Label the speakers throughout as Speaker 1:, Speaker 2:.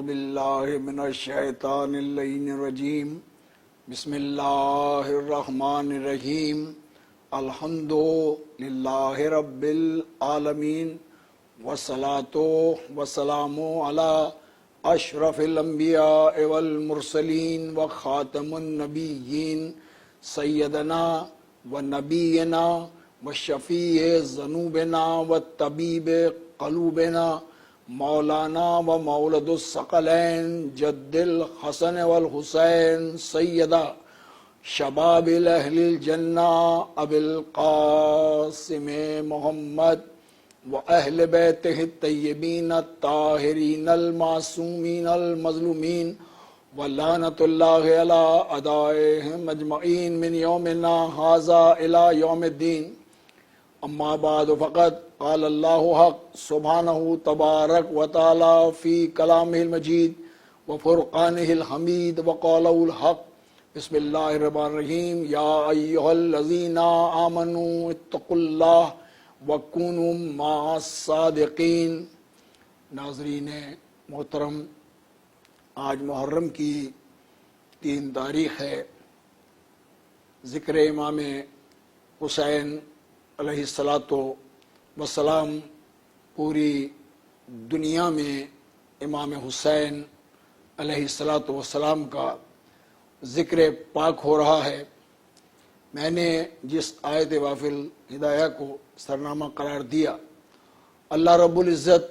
Speaker 1: باللہ من الشیطان اللعین الرجیم بسم اللہ الرحمن الرحیم الحمد للہ رب العالمین والصلاة والسلام علی اشرف الانبیاء والمرسلین وخاتم النبیین سیدنا ونبینا وشفیع ذنوبنا وطبیب قلوبنا مولانا و مولد الثقلین جد الحسن والحسین سیدہ شباب اہل الجنہ ابی القاسم محمد و اہل بیتہ الطیبین الطاہرین المعصومین المظلومین ولعنۃ اللہ علی اعدائہم اجمعین من یومنا ھذا الی یوم الدین. اما بعد فقد قال اللہ حق سبحانہ تبارک و تعالی فی کلامہ المجید و فرقانہ الحمید وقولہ الحق. بسم اللہ الرحمن الرحیم. یا ایھا الذین آمنوا اتقوا اللہ وکونوا مع الصادقین. ناظرین محترم، آج محرم کی 3 تاریخ ہے. ذکر امام حسین علیہ السلام پوری دنیا میں امام حسین علیہ السلام کا ذکر پاک ہو رہا ہے. میں نے جس آیت وافل ہدایہ کو سرنامہ قرار دیا، اللہ رب العزت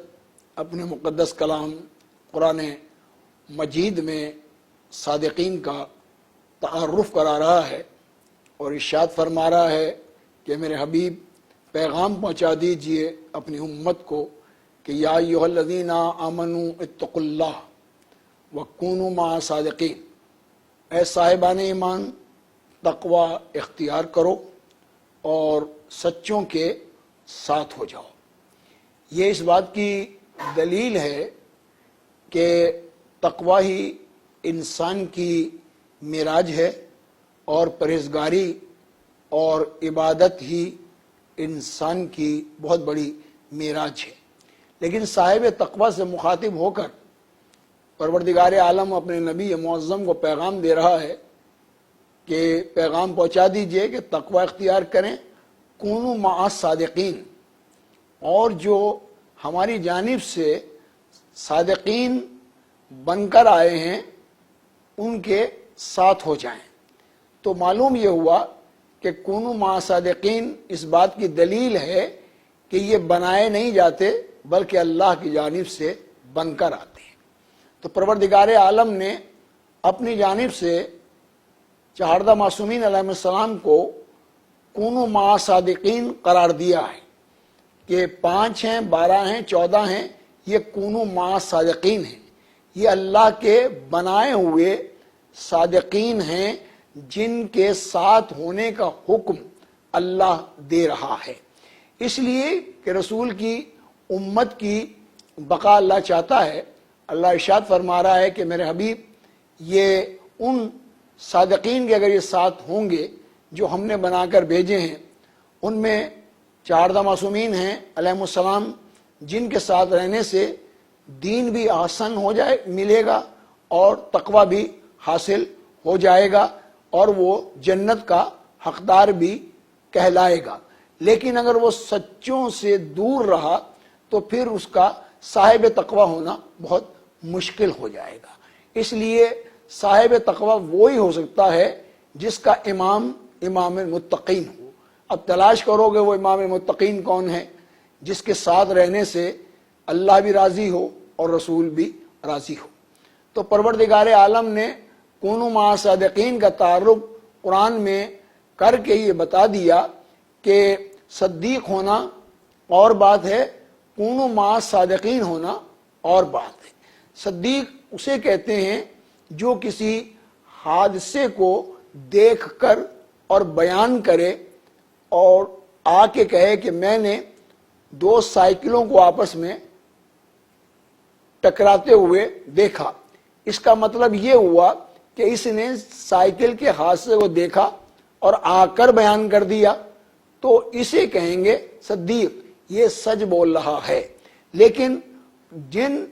Speaker 1: اپنے مقدس کلام قرآن مجید میں صادقین کا تعارف کرا رہا ہے اور ارشاد فرما رہا ہے کہ میرے حبیب پیغام پہنچا دیجئے اپنی امت کو کہ یا ایھا الذین آمنوا اتقوا اللہ وکونوا مع صادقین. اے صاحبان ایمان، تقوی اختیار کرو اور سچوں کے ساتھ ہو جاؤ. یہ اس بات کی دلیل ہے کہ تقوی ہی انسان کی معراج ہے اور پرہیزگاری اور عبادت ہی انسان کی بہت بڑی معراج ہے. لیکن صاحب تقوی سے مخاطب ہو کر پروردگار عالم اپنے نبی معظم کو پیغام دے رہا ہے کہ پیغام پہنچا دیجئے کہ تقوی اختیار کریں، کونوا مع الصادقین، اور جو ہماری جانب سے صادقین بن کر آئے ہیں ان کے ساتھ ہو جائیں. تو معلوم یہ ہوا کہ کونوا مع صادقین اس بات کی دلیل ہے کہ یہ بنائے نہیں جاتے بلکہ اللہ کی جانب سے بن کر آتے ہیں. تو پروردگار عالم نے اپنی جانب سے 14 معصومین علیہ السلام کو کونوا مع صادقین قرار دیا ہے کہ 5 ہیں، 12 ہیں، 14 ہیں، یہ کونوا مع صادقین ہیں. یہ اللہ کے بنائے ہوئے صادقین ہیں جن کے ساتھ ہونے کا حکم اللہ دے رہا ہے. اس لیے کہ رسول کی امت کی بقا اللہ چاہتا ہے. اللہ ارشاد فرما رہا ہے کہ میرے حبیب، یہ ان صادقین کے اگر یہ ساتھ ہوں گے جو ہم نے بنا کر بھیجے ہیں، ان میں 14 معصومین ہیں علیہ السلام جن کے ساتھ رہنے سے دین بھی آسان ہو جائے ملے گا اور تقوی بھی حاصل ہو جائے گا اور وہ جنت کا حقدار بھی کہلائے گا. لیکن اگر وہ سچوں سے دور رہا تو پھر اس کا صاحب تقوی ہونا بہت مشکل ہو جائے گا. اس لیے صاحب تقوی وہی ہو سکتا ہے جس کا امام متقین ہو. اب تلاش کرو گے وہ امام متقین کون ہے؟ جس کے ساتھ رہنے سے اللہ بھی راضی ہو اور رسول بھی راضی ہو. تو پروردگار عالم نے کونوا مع صادقین کا تعارف قرآن میں کر کے یہ بتا دیا کہ صدیق ہونا اور بات ہے، کونوا مع صادقین ہونا اور بات ہے. صدیق اسے کہتے ہیں جو کسی حادثے کو دیکھ کر اور بیان کرے اور آ کے کہے کہ میں نے 2 سائیکلوں کو آپس میں ٹکراتے ہوئے دیکھا. اس کا مطلب یہ ہوا کہ اس نے سائیکل کے حادثے کو دیکھا اور آ کر بیان کر دیا، تو اسے کہیں گے صدیق، یہ سچ بول رہا ہے. لیکن جن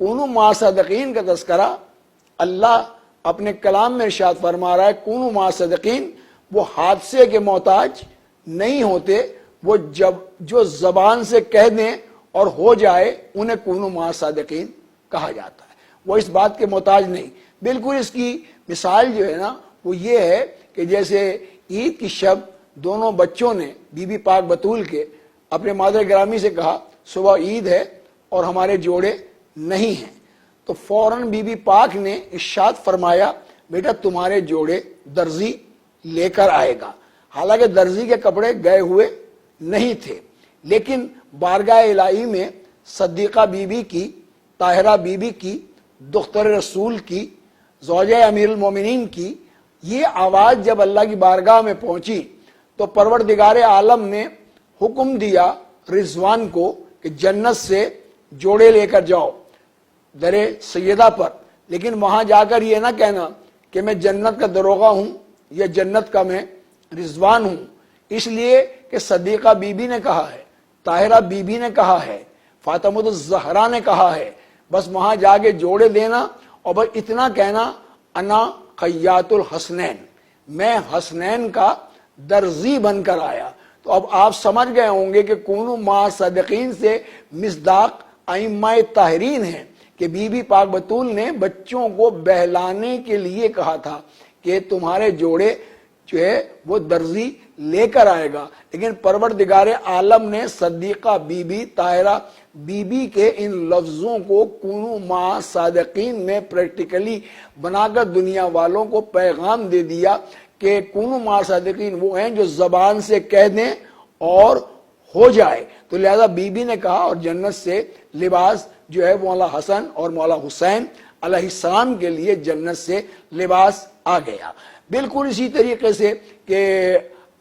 Speaker 1: کونوا مع صادقین کا تذکرہ اللہ اپنے کلام میں ارشاد فرما رہا ہے، کونوا مع صادقین، وہ حادثے کے محتاج نہیں ہوتے، وہ جو زبان سے کہہ دیں اور ہو جائے انہیں کونوا مع صادقین کہا جاتا ہے، وہ اس بات کے محتاج نہیں۔ بالکل اس کی مثال جو ہے نا وہ یہ ہے کہ جیسے عید کی شب دونوں بچوں نے بی بی پاک بطول کے اپنے مادر گرامی سے کہا صبح عید ہے اور ہمارے جوڑے نہیں ہیں، تو فوراً بی بی پاک نے ارشاد فرمایا بیٹا تمہارے جوڑے درزی لے کر آئے گا۔ حالانکہ درزی کے کپڑے گئے ہوئے نہیں تھے، لیکن بارگاہ الہی میں صدیقہ بی بی کی، طاہرہ بی بی کی، دختر رسول کی، زوجہ امیر المومنین کی یہ آواز جب اللہ کی بارگاہ میں پہنچی تو پروردگار عالم نے حکم دیا رضوان کو کہ جنت سے جوڑے لے کر جاؤ در سیدہ پر، لیکن وہاں جا کر یہ نہ کہنا کہ میں جنت کا دروغہ ہوں یا جنت کا میں رضوان ہوں، اس لیے کہ صدیقہ بی بی نے کہا ہے، طاہرہ بی بی نے کہا ہے، فاطمہ الزہرا نے کہا ہے، بس وہاں جا کے جوڑے دینا اور بس اتنا کہنا انا خیاط الحسنین، میں حسنین کا درزی بن کر آیا۔ تو اب آپ سمجھ گئے ہوں گے کہ کونوا مع صادقین سے مصداق ائمہ طاہرین ہیں کہ بی بی پاک بطول نے بچوں کو بہلانے کے لیے کہا تھا کہ تمہارے جوڑے جو ہے وہ درزی لے کر آئے گا، لیکن پروردگار عالم نے صدیقہ بی بی، طاہرہ بی بی کے ان لفظوں کو کونوا مع صادقین میں پریکٹیکلی بنا کر دنیا والوں کو پیغام دے دیا کہ کونوا مع صادقین وہ ہیں جو زبان سے کہہ دیں اور ہو جائے۔ تو لہذا بی بی نے کہا اور جنت سے لباس جو ہے مولا حسن اور مولا حسین علیہ السلام کے لیے جنت سے لباس آ گیا۔ بالکل اسی طریقے سے کہ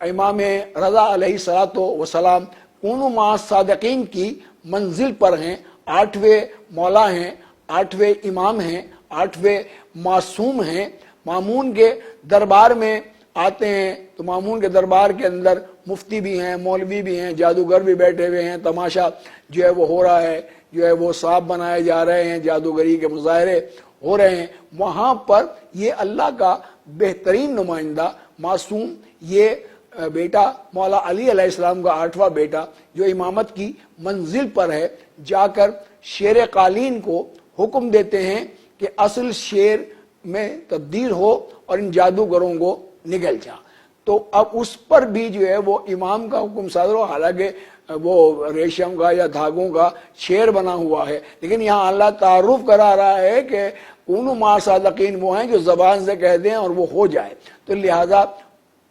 Speaker 1: امام رضا علیہ الصلوۃ والسلام کونوا مع صادقین کی منزل پر ہیں، 8ویں مولا ہیں، 8ویں امام ہیں، 8ویں معصوم ہیں، مامون کے دربار میں آتے ہیں تو مامون کے دربار کے اندر مفتی بھی ہیں، مولوی بھی ہیں، جادوگر بھی بیٹھے ہوئے ہیں، تماشا جو ہے وہ ہو رہا ہے، جو ہے وہ سانپ بنائے جا رہے ہیں، جادوگری کے مظاہرے ہو رہے ہیں، وہاں پر یہ اللہ کا بہترین نمائندہ معصوم یہ بیٹا مولا علی علیہ السلام کا 8واں بیٹا جو امامت کی منزل پر ہے، جا کر شیر قالین کو حکم دیتے ہیں کہ اصل شیر میں تبدیل ہو اور ان جادوگروں کو نگل جا۔ تو اب اس پر بھی جو ہے وہ امام کا حکم صادر ہو، حالانکہ وہ ریشم کا یا دھاگوں کا شیر بنا ہوا ہے، لیکن یہاں اللہ تعارف کرا رہا ہے کہ کونوا مع صادقین وہ ہیں جو زبان سے کہہ دیں اور وہ ہو جائے۔ تو لہذا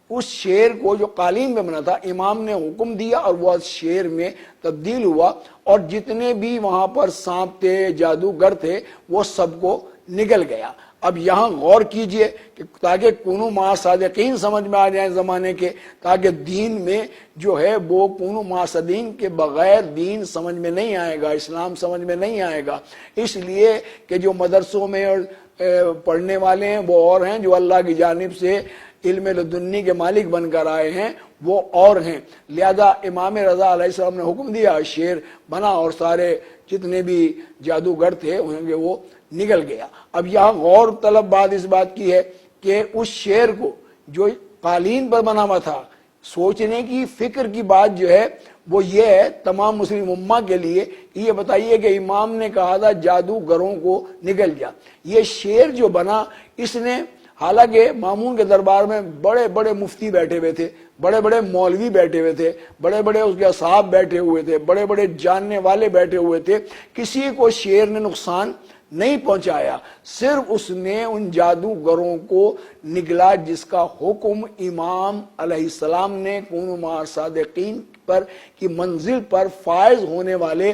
Speaker 1: اس شیر کو جو قالین میں بنا تھا امام نے حکم دیا اور وہ شیر میں تبدیل ہوا، اور جتنے بھی وہاں پر سانپ تھے، جادوگر تھے، وہ سب کو نگل گیا۔ اب یہاں غور کیجئے کہ تاکہ کونوا مع صادقین سمجھ میں آ جائیں زمانے کے، تاکہ دین میں جو ہے وہ کونوا مع صادقین کے بغیر دین سمجھ میں نہیں آئے گا، اسلام سمجھ میں نہیں آئے گا، اس لیے کہ جو مدرسوں میں اور پڑھنے والے ہیں وہ اور ہیں، جو اللہ کی جانب سے علم لدنی کے مالک بن کر آئے ہیں وہ اور ہیں۔ لہذا امام رضا علیہ السلام نے حکم دیا، شیر بنا اور سارے جتنے بھی جادوگر تھے انہیں وہ نگل گیا۔ اب یہاں غور طلب بات اس بات کی ہے کہ اس شیر کو جو قالین پر بنا ہوا تھا، سوچنے کی فکر کی بات جو ہے وہ یہ ہے تمام مسلم امہ کے لیے، یہ بتائیے کہ امام نے کہا تھا جادوگروں کو نگل جا، یہ شیر جو بنا اس نے، حالانکہ مامون کے دربار میں بڑے بڑے مفتی بیٹھے ہوئے تھے، بڑے بڑے مولوی بیٹھے ہوئے تھے، بڑے بڑے اس کے اصحاب بیٹھے ہوئے تھے، بڑے بڑے جاننے والے بیٹھے ہوئے تھے، کسی کو شیر نے نقصان نہیں پہنچایا، صرف اس نے ان جادوگروں کو نگلا جس کا حکم امام علیہ السلام نے کونوا مع صادقین پر کی منزل پر فائز ہونے والے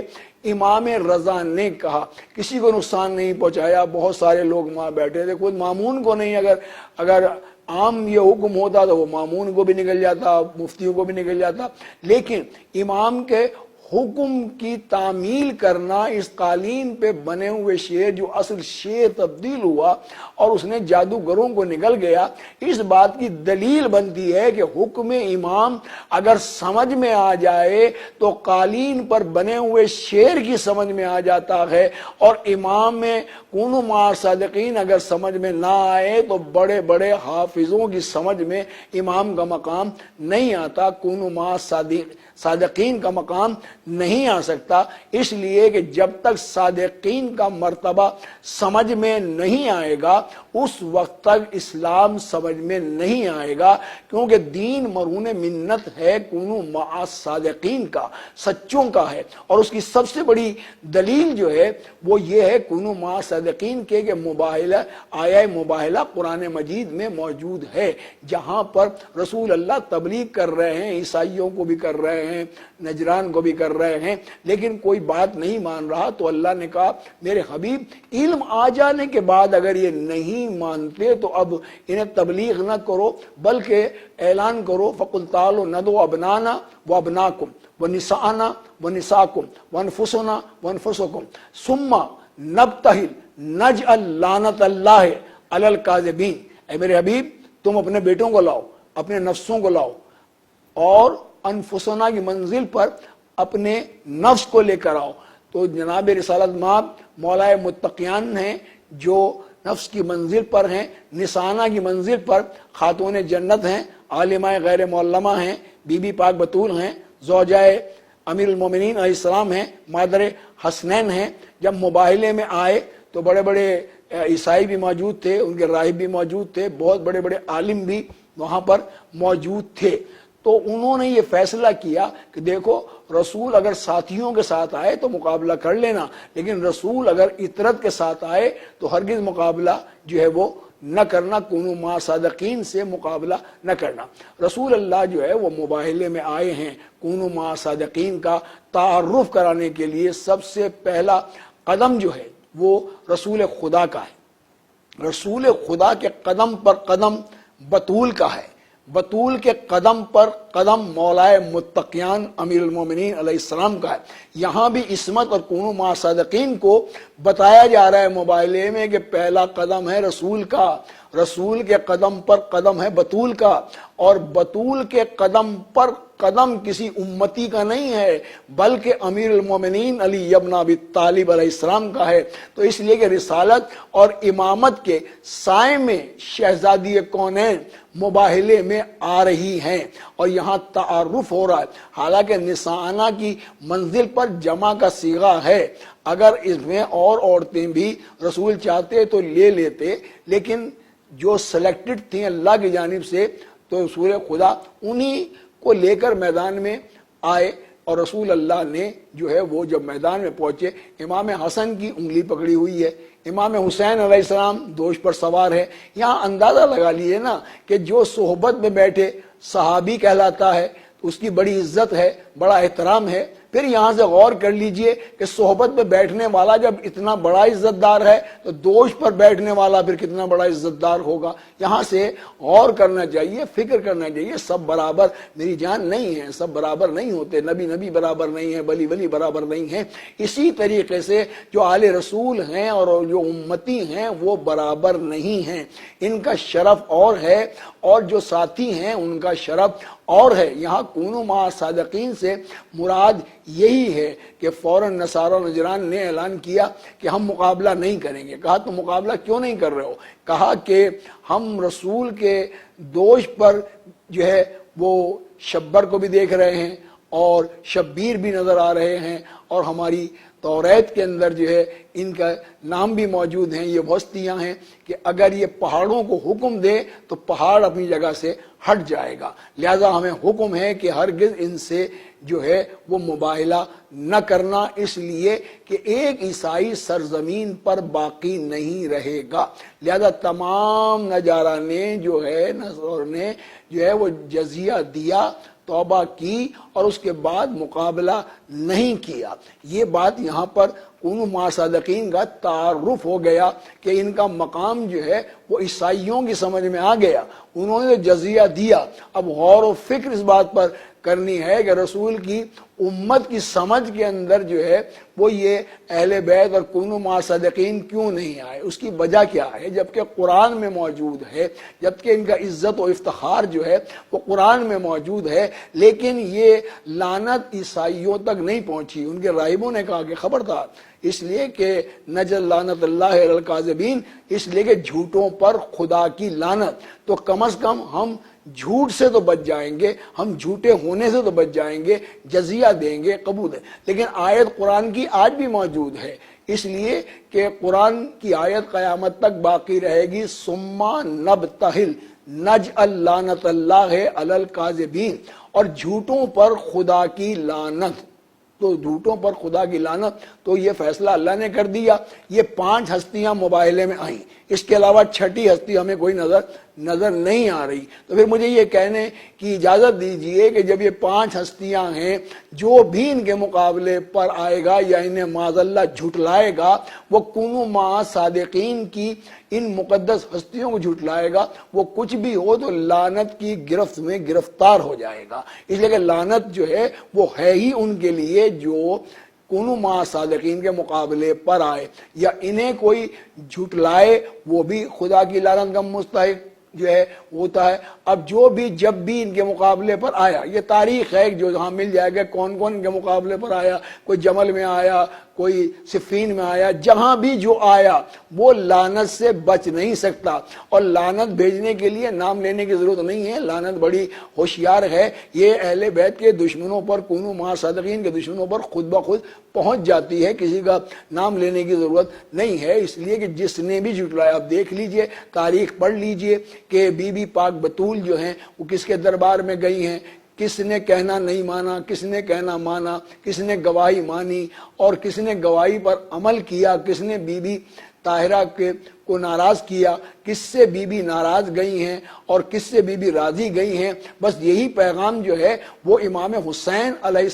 Speaker 1: امام رضا نے کہا، کسی کو نقصان نہیں پہنچایا۔ بہت سارے لوگ وہاں بیٹھے تھے، خود مامون کو نہیں، اگر عام یہ حکم ہوتا تو وہ مامون کو بھی نگل جاتا، مفتیوں کو بھی نگل جاتا، لیکن امام کے حکم کی تعمیل کرنا اس قالین پہ بنے ہوئے شعر جو اصل شعر تبدیل ہوا اور اس نے جادوگروں کو نگل گیا، اس بات کی دلیل بنتی ہے کہ حکم امام اگر سمجھ میں آ جائے تو قالین پر بنے ہوئے شعر کی سمجھ میں آ جاتا ہے، اور امام میں کونوا مع صادقین اگر سمجھ میں نہ آئے تو بڑے بڑے حافظوں کی سمجھ میں امام کا مقام نہیں آتا، کونوا مع صادقین کا مقام نہیں آ سکتا، اس لیے کہ جب تک صادقین کا مرتبہ سمجھ میں نہیں آئے گا اس وقت تک اسلام سمجھ میں نہیں آئے گا، کیونکہ دین مرہون منت ہے کونوا مع صادقین کا، سچوں کا ہے، اور اس کی سب سے بڑی دلیل جو ہے وہ یہ ہے کونوا مع صادقین کے کہ مباہلہ آیہ مباہلہ قرآن مجید میں موجود ہے، جہاں پر رسول اللہ تبلیغ کر رہے ہیں، عیسائیوں کو بھی کر رہے ہیں، نجران کو بھی کر رہے ہیں، لیکن کوئی بات نہیں مان رہا، تو اللہ نے کہا میرے حبیب علم آ جانے کے بعد اگر یہ نہیں مانتے تو اب انہیں تبلیغ نہ کرو بلکہ اعلان کرو، فَقُلْ تَعَالُوا نَدْعُوا أَبْنَاءَنَا وَأَبْنَاءَكُمْ وَنِسَاءَنَا وَنِسَاءَكُمْ وَأَنفُسَنَا وَأَنفُسَكُمْ ثُمَّ نَبْتَهِلْ نَجْعَلْ لَعْنَةَ اللَّهِ عَلَى الْكَاذِبِينَ۔ اے میرے حبیب تم اپنے بیٹوں کو لاؤ، اپنے نفسوں کو لاؤ، اور انفسنا کی منزل پر اپنے نفس کو لے کر آؤ۔ تو جناب رسالت مآب مولائے متقیان ہیں جو نفس کی منزل پر ہیں، نسانہ کی منزل پر خاتون جنت ہیں، عالمہ غیر معلمہ ہیں، بی بی پاک بطول ہیں، زوجہ امیر المومنین علیہ السلام ہیں، مادر حسنین ہیں۔ جب مباہلے میں آئے تو بڑے بڑے عیسائی بھی موجود تھے، ان کے راہب بھی موجود تھے، بہت بڑے بڑے عالم بھی وہاں پر موجود تھے، تو انہوں نے یہ فیصلہ کیا کہ دیکھو رسول اگر ساتھیوں کے ساتھ آئے تو مقابلہ کر لینا، لیکن رسول اگر اطرت کے ساتھ آئے تو ہرگز مقابلہ جو ہے وہ نہ کرنا، کونوا مع صادقین سے مقابلہ نہ کرنا۔ رسول اللہ جو ہے وہ مباہلے میں آئے ہیں کونوا مع صادقین کا تعارف کرانے کے لیے۔ سب سے پہلا قدم جو ہے وہ رسول خدا کا ہے، رسول خدا کے قدم پر قدم بطول کا ہے، بطول کے قدم پر قدم مولائے متقیان امیر المومنین علیہ السلام کا ہے۔ یہاں بھی عصمت اور کونوا مع صادقین کو بتایا جا رہا ہے مباہلے میں کہ پہلا قدم ہے رسول کا، رسول کے قدم پر قدم ہے بطول کا، اور بطول کے قدم پر قدم کسی امتی کا نہیں ہے بلکہ امیر المومنین علی ابن ابی طالب علیہ السلام کا ہے۔ تو اس لیے کہ رسالت اور امامت کے سائے میں شہزادی کونین مباہلے میں آ رہی ہیں اور یہاں تعارف ہو رہا ہے، حالانکہ نسانہ کی منزل پر جمع کا صیغہ ہے، اگر اس میں اور عورتیں بھی رسول چاہتے تو لے لیتے، لیکن جو سلیکٹڈ تھیں اللہ کی جانب سے تو رسول خدا انہی کو لے کر میدان میں آئے، اور رسول اللہ نے جو ہے وہ جب میدان میں پہنچے امام حسن کی انگلی پکڑی ہوئی ہے، امام حسین علیہ السلام دوش پر سوار ہے۔ یہاں اندازہ لگا لیے نا کہ جو صحبت میں بیٹھے صحابی کہلاتا ہے، اس کی بڑی عزت ہے، بڑا احترام ہے۔ پھر یہاں سے غور کر لیجئے کہ صحبت میں بیٹھنے والا جب اتنا بڑا عزت دار ہے تو دوش پر بیٹھنے والا پھر کتنا بڑا عزت دار ہوگا۔ یہاں سے غور کرنا چاہیے، فکر کرنا چاہیے، سب برابر میری جان نہیں ہے، سب برابر نہیں ہوتے، نبی برابر نہیں ہے، ولی برابر نہیں ہے۔ اسی طریقے سے جو آل رسول ہیں اور جو امتی ہیں وہ برابر نہیں ہیں، ان کا شرف اور ہے اور جو ساتھی ہیں ان کا شرف اور ہے۔ یہاں کونوا مع صادقین سے مراد یہی ہے کہ فوراً نصارہ نجران نے اعلان کیا کہ ہم مقابلہ نہیں کریں گے۔ کہا تو مقابلہ کیوں نہیں کر رہے ہو؟ کہا کہ ہم رسول کے دوش پر جو ہے وہ شبر کو بھی دیکھ رہے ہیں اور شبیر بھی نظر آ رہے ہیں، اور ہماری توریت کے اندر جو ہے ان کا نام بھی موجود ہیں، یہ وسطیاں ہیں کہ اگر یہ پہاڑوں کو حکم دے تو پہاڑ اپنی جگہ سے ہٹ جائے گا، لہذا ہمیں حکم ہے کہ ہرگز ان سے جو ہے وہ مباہلہ نہ کرنا، اس لیے کہ ایک عیسائی سرزمین پر باقی نہیں رہے گا۔ لہذا تمام نجارہ نے جو ہے نصارہ نے جو ہے وہ جزیہ دیا، توبہ کی، اور اس کے بعد مقابلہ نہیں کیا۔ یہ بات یہاں پر کونوا مع صادقین کا تعارف ہو گیا کہ ان کا مقام جو ہے وہ عیسائیوں کی سمجھ میں آ گیا، انہوں نے جزیہ دیا۔ اب غور و فکر اس بات پر کرنی ہے کہ رسول کی امت کی سمجھ کے اندر جو ہے وہ یہ اہل بیت اور کونوا مع صادقین کیوں نہیں آئے، اس کی وجہ کیا ہے، جبکہ قرآن میں موجود ہے، جبکہ ان کا عزت و افتخار جو ہے وہ قرآن میں موجود ہے، لیکن یہ لعنت عیسائیوں تک نہیں پہنچی۔ ان کے راہبوں نے کہا کہ خبردار، اس لیے کہ نجل لعنت اللہ علی الکاذبین، اس لیے کہ جھوٹوں پر خدا کی لعنت، تو کم از کم ہم جھوٹ سے تو بچ جائیں گے، ہم جھوٹے ہونے سے تو بچ جائیں گے، جزیہ دیں گے، قبول ہے۔ لیکن آیت قرآن کی آج بھی موجود ہے، اس لیے کہ قرآن کی آیت قیامت تک باقی رہے گی، ثم نبتہل نجعل لعنت اللہ علی الکاذبین، اور جھوٹوں پر خدا کی لعنت، تو جھوٹوں پر خدا کی لعنت، تو یہ فیصلہ اللہ نے کر دیا۔ یہ 5 ہستیاں مباحلے میں آئیں، اس کے علاوہ چھٹی ہستی ہمیں کوئی نظر نہیں آ رہی۔ تو پھر مجھے یہ کہنے کی اجازت دیجئے کہ جب یہ 5 ہستیاں ہیں، جو بھی ان کے مقابلے پر آئے گا یا انہیں معاذ اللہ جھٹلائے گا، وہ کونوا مع صادقین کی ان مقدس ہستیوں کو جھٹلائے گا، وہ کچھ بھی ہو تو لعنت کی گرفت میں گرفتار ہو جائے گا۔ اس لیے کہ لعنت جو ہے وہ ہے ہی ان کے لیے جو کونوا مع صادقین کے مقابلے پر آئے، یا انہیں کوئی جھٹلائے وہ بھی خدا کی لعنت کا مستحق جو ہے ہوتا ہے۔ اب جو بھی جب بھی ان کے مقابلے پر آیا، یہ تاریخ ہے جو جہاں مل جائے گا کون کون ان کے مقابلے پر آیا، کوئی جمل میں آیا، کوئی صفین میں آیا، جہاں بھی جو آیا وہ لعنت سے بچ نہیں سکتا۔ اور لعنت بھیجنے کے لیے نام لینے کی ضرورت نہیں ہے، لعنت بڑی ہوشیار ہے، یہ اہل بیت کے دشمنوں پر، کونوا مع صادقین کے دشمنوں پر خود بخود پہنچ جاتی ہے، کسی کا نام لینے کی ضرورت نہیں ہے۔ اس لیے کہ جس نے بھی جھٹلایا، آپ دیکھ لیجئے، تاریخ پڑھ لیجئے کہ بی بی پاک بطول جو ہیں وہ کس کے دربار میں گئی ہیں، کس نے کہنا نہیں مانا، کس نے کہنا مانا، کس نے گواہی مانی اور کس نے گواہی پر عمل کیا، کس نے بی بی طاہرہ کو ناراض کیا، کس سے بی بی ناراض گئی ہیں اور کس سے بی بی راضی گئی ہیں۔ بس یہی پیغام جو ہے وہ امام حسین علیہ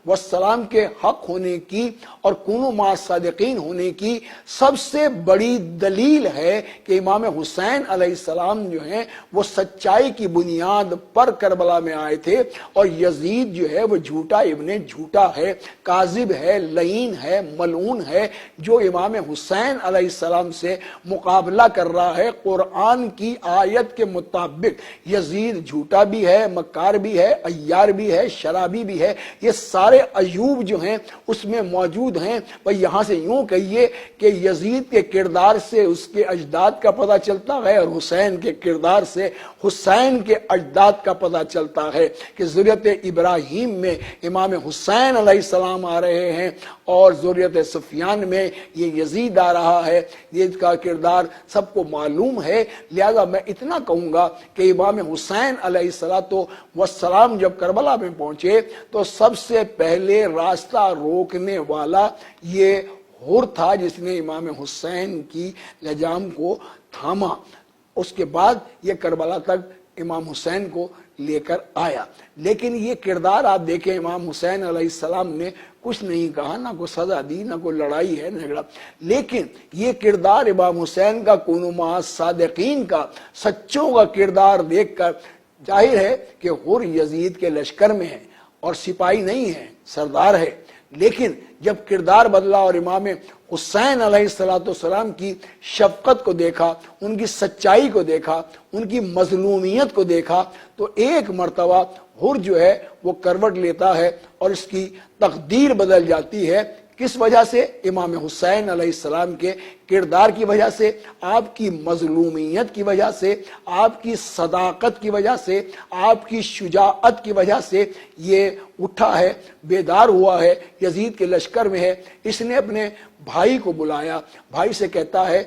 Speaker 1: السلام کے حق ہونے کی اور کونوا مع صادقین ہونے کی سب سے بڑی دلیل ہے کہ امام حسین علیہ السلام جو ہیں وہ سچائی کی بنیاد پر کربلا میں آئے تھے، اور یزید جو ہے وہ جھوٹا ابن جھوٹا ہے، کاذب ہے، لعین ہے، ملعون ہے، جو امام حسین علیہ السلام سے مقابلہ کر رہا ہے۔ قرآن کی آیت کے مطابق یزید جھوٹا بھی ہے، مکار بھی ہے، عیار بھی ہے، شرابی بھی ہے، یہ سارے عیوب جو ہیں اس میں موجود ہیں۔ بھئی یہاں سے یوں کہیے کہ یزید کے کردار سے اس کے اجداد کا پتہ چلتا ہے، اور حسین کے کردار سے حسین کے اجداد کا پتہ چلتا ہے کہ ذریت ابراہیم میں امام حسین علیہ السلام آ رہے ہیں، اور ذریت سفیان میں یہ یزید آ رہا ہے۔ یہ کا کردار سب کو معلوم ہے، لہذا میں اتنا کہوں گا کہ امام حسین علیہ السلام جب کربلا میں پہنچے تو سب سے پہلے راستہ روکنے والا یہ حر تھا جس نے امام حسین کی لجام کو تھاما۔ اس کے بعد یہ کربلا تک امام حسین کو لے کر آیا۔ لیکن یہ کردار آپ دیکھیں، امام حسین علیہ السلام نے کچھ نہیں کہا، نہ کوئی سزا دی، نہ کوئی لڑائی ہے، نہ جھگڑا، لیکن یہ کردار امام حسین کا، کونوا مع صادقین کا، سچوں کا کردار دیکھ کر ظاہر ہے کہ حر یزید کے لشکر میں ہے اور سپاہی نہیں ہے، سردار ہے۔ لیکن جب کردار بدلا اور امام حسین علیہ السلام کی شفقت کو دیکھا، ان کی سچائی کو دیکھا، ان کی مظلومیت کو دیکھا، تو ایک مرتبہ حر جو ہے وہ کروٹ لیتا ہے اور اس کی تقدیر بدل جاتی ہے۔ کس وجہ سے؟ امام حسین علیہ السلام کے کردار کی وجہ سے، آپ کی مظلومیت کی وجہ سے، آپ کی صداقت کی وجہ سے، آپ کی شجاعت کی وجہ سے یہ اٹھا ہے، بیدار ہوا ہے، یزید کے لشکر میں ہے۔ اس نے اپنے بھائی کو بلایا، بھائی سے کہتا ہے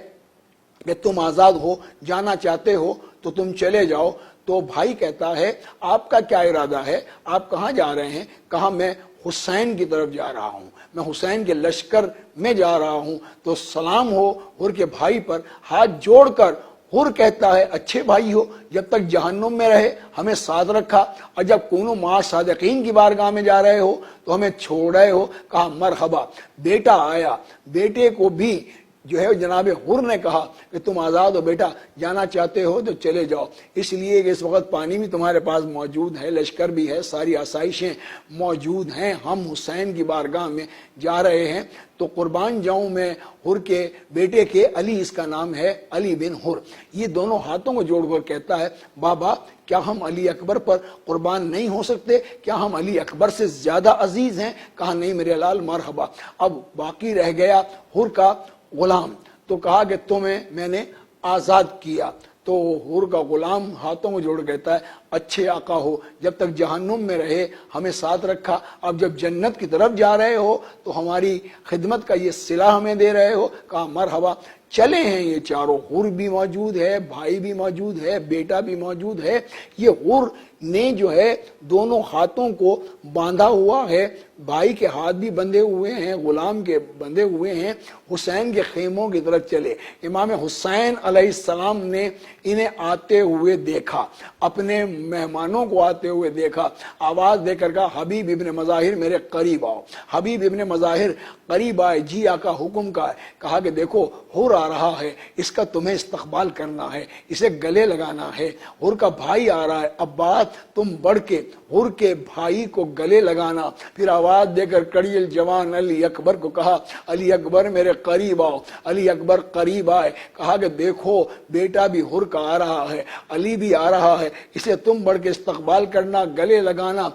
Speaker 1: کہ تم آزاد ہو، جانا چاہتے ہو تو تم چلے جاؤ۔ تو بھائی کہتا ہے آپ کا کیا ارادہ ہے، آپ کہاں جا رہے ہیں؟ کہا میں حسین کی طرف جا رہا ہوں، میں حسین کے لشکر میں جا رہا ہوں۔ تو سلام ہو حر کے بھائی پر، ہاتھ جوڑ کر حر کہتا ہے اچھے بھائی ہو، جب تک جہنم میں رہے ہمیں ساتھ رکھا، اور جب کونوا مع صادقین کی بارگاہ میں جا رہے ہو تو ہمیں چھوڑ رہے ہو۔ کہا مرحبا۔ بیٹا آیا، بیٹے کو بھی جو ہے جناب حر نے کہا کہ تم آزاد ہو بیٹا، جانا چاہتے ہو تو چلے جاؤ، اس لیے کہ اس وقت پانی بھی تمہارے پاس موجود ہے، لشکر بھی ہے، ساری آسائشیں موجود ہیں، ہم حسین کی بارگاہ میں جا رہے ہیں تو قربان جاؤں میں حر کے بیٹے کے، علی اس کا نام ہے، علی بن حر۔ یہ دونوں ہاتھوں کو جوڑ کر کہتا ہے بابا کیا ہم علی اکبر پر قربان نہیں ہو سکتے؟ کیا ہم علی اکبر سے زیادہ عزیز ہیں؟ کہا نہیں میرے لال مرحبا۔ اب باقی رہ گیا حر کا غلام، تو کہا کہ تمہیں میں نے آزاد کیا۔ تو حر کا غلام ہاتھوں کو جوڑ کہتا ہے اچھے آقا ہو، جب تک جہنم میں رہے ہمیں ساتھ رکھا، اب جب جنت کی طرف جا رہے ہو تو ہماری خدمت کا یہ صلہ ہمیں دے رہے ہو۔ کہا مرحبا۔ چلے ہیں یہ چاروں، حر بھی موجود ہے، بھائی بھی موجود ہے، بیٹا بھی موجود ہے۔ یہ حر نے جو ہے دونوں ہاتھوں کو باندھا ہوا ہے، بھائی کے ہاتھ بھی بندھے ہوئے ہیں، غلام کے بندھے ہوئے ہیں، حسین کے خیموں کی طرف چلے۔ امام حسین علیہ السلام نے انہیں آتے ہوئے دیکھا، اپنے مہمانوں کو آتے ہوئے دیکھا، آواز دے کر کہا حبیب ابن مظاہر میرے قریب آؤ۔ حبیب ابن مظاہر قریب آئے، جی آقا حکم کا ہے۔ کہا کہ دیکھو حر آ رہا ہے، اس کا تمہیں استقبال کرنا ہے، اسے گلے لگانا ہے۔ حر کا بھائی آ رہا ہے، عباس تم بڑھ کے حر کے بھائی کو گلے لگانا۔ پھر آواز دے کر کڑی الجوان علی اکبر کو کہا علی اکبر میرے قریب آؤ۔ علی اکبر قریب آئے، کہا کہ دیکھو بیٹا بھی حر کا آ رہا ہے، علی بھی آ رہا ہے، اسے تم بڑھ کے استقبال کرنا، گلے لگانا۔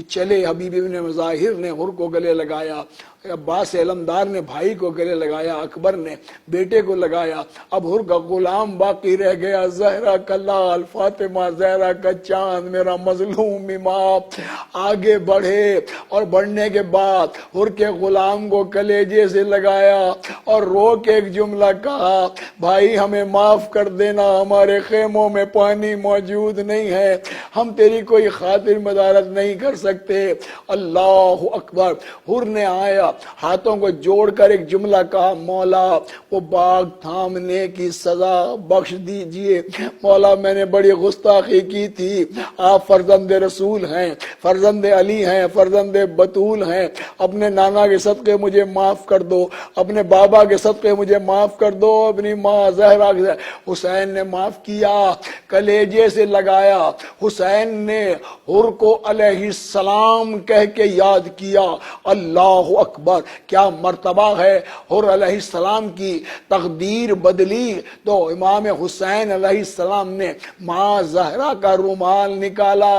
Speaker 1: چلے حبیب ابن مظاہر نے حر کو گلے لگایا، عباس علمدار نے بھائی کو گلے لگایا، اکبر نے بیٹے کو لگایا۔ اب حر کا غلام باقی رہ گیا، زہرا کا لال، فاطمہ زہرا کا چاند، میرا مظلوم امام۔ آگے بڑھے اور بڑھنے کے بعد حر کے غلام کو کلیجے سے لگایا اور رو کے ایک جملہ کہا بھائی ہمیں معاف کر دینا، ہمارے خیموں میں پانی موجود نہیں ہے، ہم تیری کوئی خاطر مدارت نہیں کر سکتے۔ اللہ اکبر۔ حر نے آیا، ہاتھوں کو جوڑ کر ایک جملہ کہا مولا وہ باغ تھامنے کی سزا بخش دیجئے، مولا میں نے بڑی گستاخی کی تھی، آپ فرزند رسول ہیں، فرزند علی ہیں، فرزند بطول ہیں، اپنے نانا کے صدقے مجھے معاف کر دو، اپنے بابا کے صدقے مجھے معاف کر دو، اپنی ماں زہرا۔ حسین نے معاف کیا، کلیجے سے لگایا۔ حسین نے حر کو علیہ السلام کہہ کے یاد کیا۔ اللہ اکبر، کیا مرتبہ ہے۔ حر علیہ السلام کی تقدیر بدلی تو امام حسین علیہ السلام نے ماں زہرا کا رومال نکالا،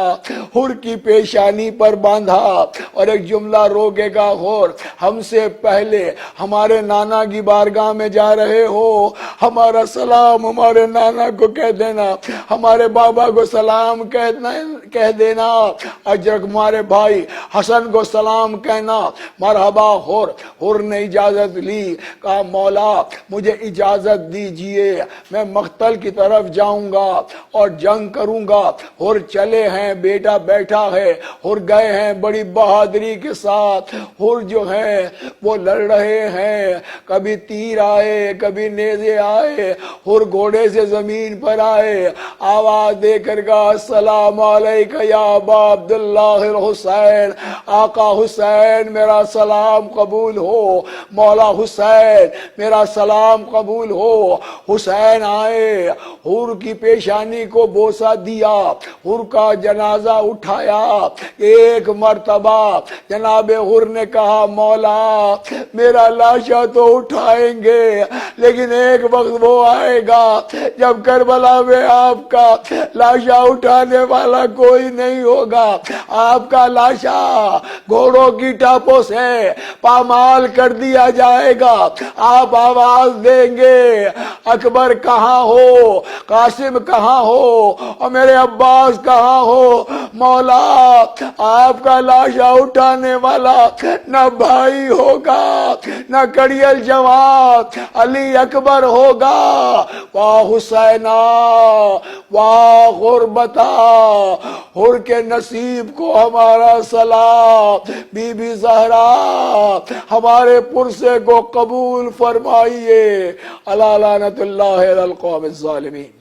Speaker 1: حر کی پیشانی پر باندھا اور ایک جملہ روکے گا حر ہم سے پہلے ہمارے نانا کی بارگاہ میں جا رہے ہو، ہمارا سلام ہمارے نانا کو کہہ دینا، ہمارے بابا کو سلام کہہ دینا، اجرک ہمارے بھائی حسن کو سلام کہنا۔ مرحبا حر۔ حر نے اجازت لی، کہا مولا مجھے اجازت دیجئے، میں مقتل کی طرف جاؤں گا اور جنگ کروں گا۔ حر چلے ہیں، بیٹا بیٹھا ہے، حر گئے ہیں بڑی بہادری کے ساتھ۔ حر جو ہے وہ لڑ رہے ہیں، کبھی تیر آئے کبھی نیزے آئے، حر گھوڑے سے زمین پر آئے، آواز دے کر کہا السلام علیکہ یا ابا عبداللہ الحسین، آقا حسین میرا سلام قبول ہو، مولا حسین میرا سلام قبول ہو۔ حسین آئے، حر کی پیشانی کو بوسہ دیا، حر کا جنازہ اٹھایا۔ ایک مرتبہ جناب حر نے کہا مولا میرا لاشا تو اٹھائیں گے لیکن ایک وقت وہ آئے گا جب کربلا میں آپ کا لاشا اٹھانے والا کوئی نہیں ہوگا، آپ کا لاشا گھوڑوں کی ٹاپوں سے پامال کر دیا جائے گا، آپ آواز دیں گے اکبر کہاں ہو، قاسم کہاں ہو اور میرے عباس کہاں ہو، مولا آپ کا لاشا اٹھانے والا نہ بھائی ہوگا نہ کڑی الجواد علی اکبر ہوگا۔ واہ حسینہ واہ غربتا، حر کے نصیب کو ہمارا سلام، بی بی زہرا ہمارے پرسے کو قبول فرمائیے۔ الا لعنت اللہ علی القوم الظالمین۔